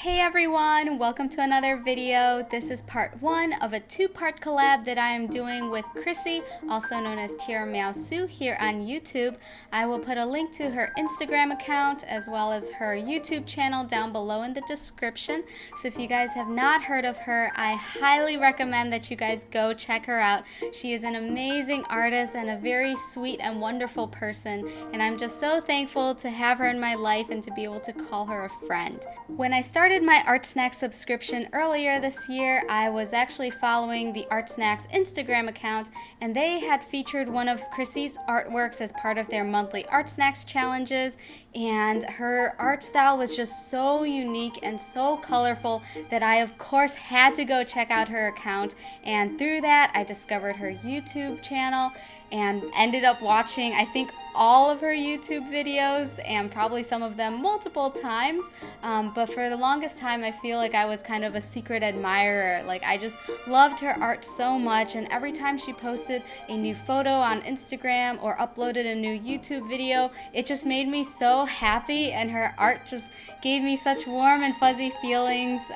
Hey everyone, welcome to another video. This is part one of a two-part collab that I am doing with Chrissy, also known as Tirameowsu, here on YouTube. I will put a link to her Instagram account as well as her YouTube channel down below in the description. So if you guys have not heard of her, I highly recommend that you guys go check her out. She is an amazing artist and a very sweet and wonderful person, and I'm just so thankful to have her in my life and to be able to call her a friend. When I started my Art Snacks subscription earlier this year, I was actually following the Art Snacks Instagram account, and they had featured one of Chrissy's artworks as part of their monthly Art Snacks challenges, and her art style was just so unique and so colorful that I of course had to go check out her account, and through that I discovered her YouTube channel and ended up watching, I think, all of her YouTube videos and probably some of them multiple times, but for the longest time I feel like I was kind of a secret admirer. Like, I just loved her art so much, and every time she posted a new photo on Instagram or uploaded a new YouTube video, it just made me so happy, and her art just gave me such warm and fuzzy feelings.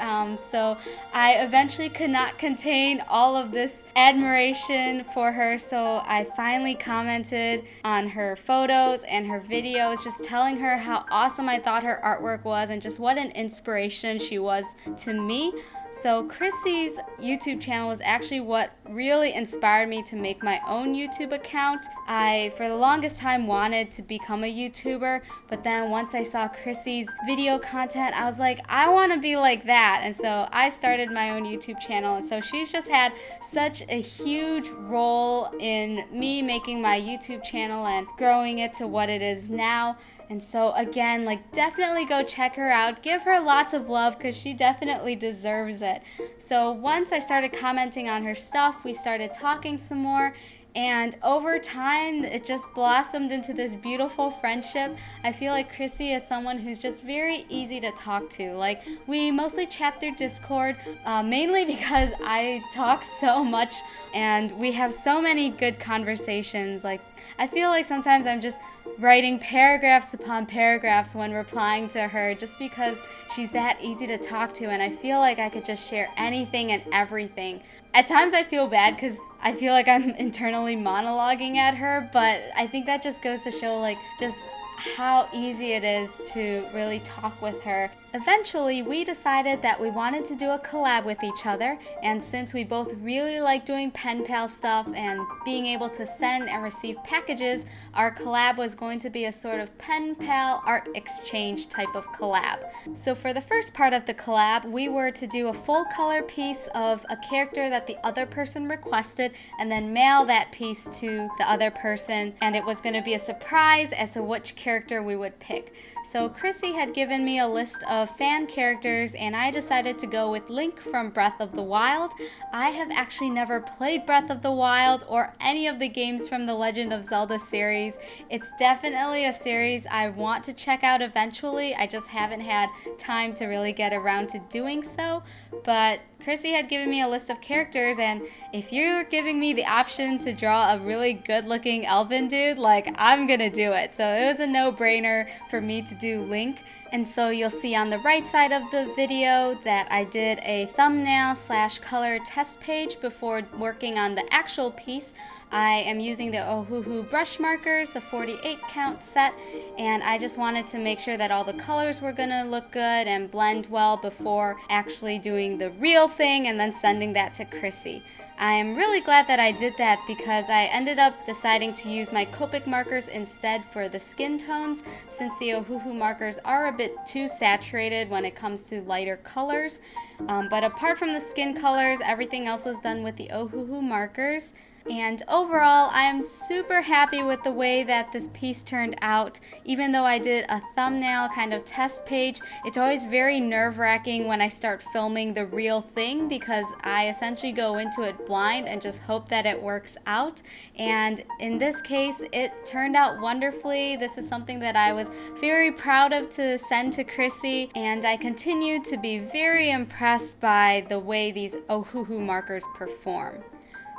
So I eventually could not contain all of this admiration for her, so I finally commented on her photos and her videos, just telling her how awesome I thought her artwork was and just what an inspiration she was to me. So Chrissy's YouTube channel was actually what really inspired me to make my own YouTube account. I, for the longest time, wanted to become a YouTuber, but then once I saw Chrissy's video content, I was like, I want to be like that. And so I started my own YouTube channel, and so she's just had such a huge role in me making my YouTube channel and growing it to what it is now. And so again, like, definitely go check her out. Give her lots of love because she definitely deserves it. So once I started commenting on her stuff, we started talking some more. And over time, it just blossomed into this beautiful friendship. I feel like Chrissy is someone who's just very easy to talk to. Like, we mostly chat through Discord, mainly because I talk so much and we have so many good conversations. Like, I feel like sometimes I'm just writing paragraphs upon paragraphs when replying to her, just because she's that easy to talk to, and I feel like I could just share anything and everything. At times I feel bad because I feel like I'm internally monologuing at her, but I think that just goes to show, like, just how easy it is to really talk with her. Eventually, we decided that we wanted to do a collab with each other, and since we both really like doing pen pal stuff and being able to send and receive packages, our collab was going to be a sort of pen pal art exchange type of collab. So for the first part of the collab, we were to do a full color piece of a character that the other person requested and then mail that piece to the other person, and it was going to be a surprise as to which character we would pick. So Chrissy had given me a list of fan characters, and I decided to go with Link from Breath of the Wild. I have actually never played Breath of the Wild or any of the games from the Legend of Zelda series. It's definitely a series I want to check out eventually. I just haven't had time to really get around to doing so, but Chrissy had given me a list of characters, and if you're giving me the option to draw a really good-looking elven dude, like, I'm gonna do it. So it was a no-brainer for me to do Link. And so you'll see on the right side of the video that I did a thumbnail / color test page before working on the actual piece. I am using the Ohuhu brush markers, the 48 count set, and I just wanted to make sure that all the colors were gonna look good and blend well before actually doing the real thing and then sending that to Chrissy. I am really glad that I did that because I ended up deciding to use my Copic markers instead for the skin tones, since the Ohuhu markers are a bit too saturated when it comes to lighter colors. But apart from the skin colors, everything else was done with the Ohuhu markers. And overall, I am super happy with the way that this piece turned out. Even though I did a thumbnail kind of test page, it's always very nerve-wracking when I start filming the real thing because I essentially go into it blind and just hope that it works out. And in this case, it turned out wonderfully. This is something that I was very proud of to send to Chrissy, and I continue to be very impressed by the way these Ohuhu markers perform.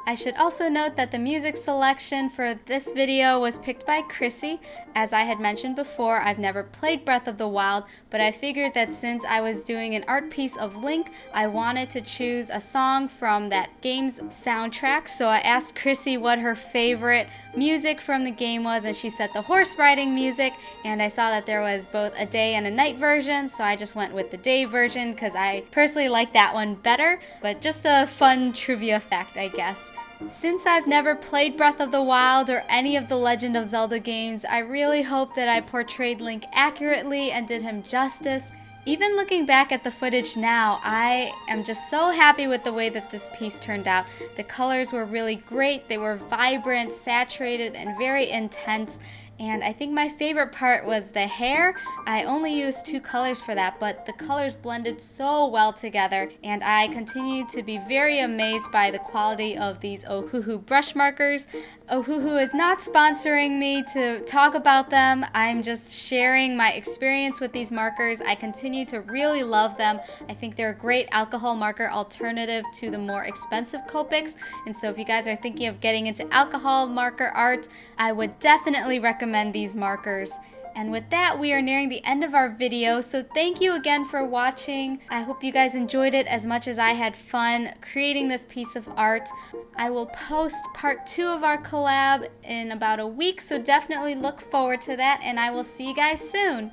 I should also note that the music selection for this video was picked by Chrissy. As I had mentioned before, I've never played Breath of the Wild, but I figured that since I was doing an art piece of Link, I wanted to choose a song from that game's soundtrack. So I asked Chrissy what her favorite music from the game was, and she said the horse riding music, and I saw that there was both a day and a night version, so I just went with the day version because I personally like that one better, but just a fun trivia fact, I guess. Since I've never played Breath of the Wild or any of the Legend of Zelda games, I really hope that I portrayed Link accurately and did him justice. Even looking back at the footage now, I am just so happy with the way that this piece turned out. The colors were really great, they were vibrant, saturated, and very intense. And I think my favorite part was the hair. I only used 2 colors for that, but the colors blended so well together, and I continue to be very amazed by the quality of these Ohuhu brush markers. Ohuhu is not sponsoring me to talk about them. I'm just sharing my experience with these markers. I continue to really love them. I think they're a great alcohol marker alternative to the more expensive Copics, and so if you guys are thinking of getting into alcohol marker art, I would definitely recommend these markers. And with that, we are nearing the end of our video, so thank you again for watching. I hope you guys enjoyed it as much as I had fun creating this piece of art. I will post part 2 of our collab in about a week, so definitely look forward to that, and I will see you guys soon.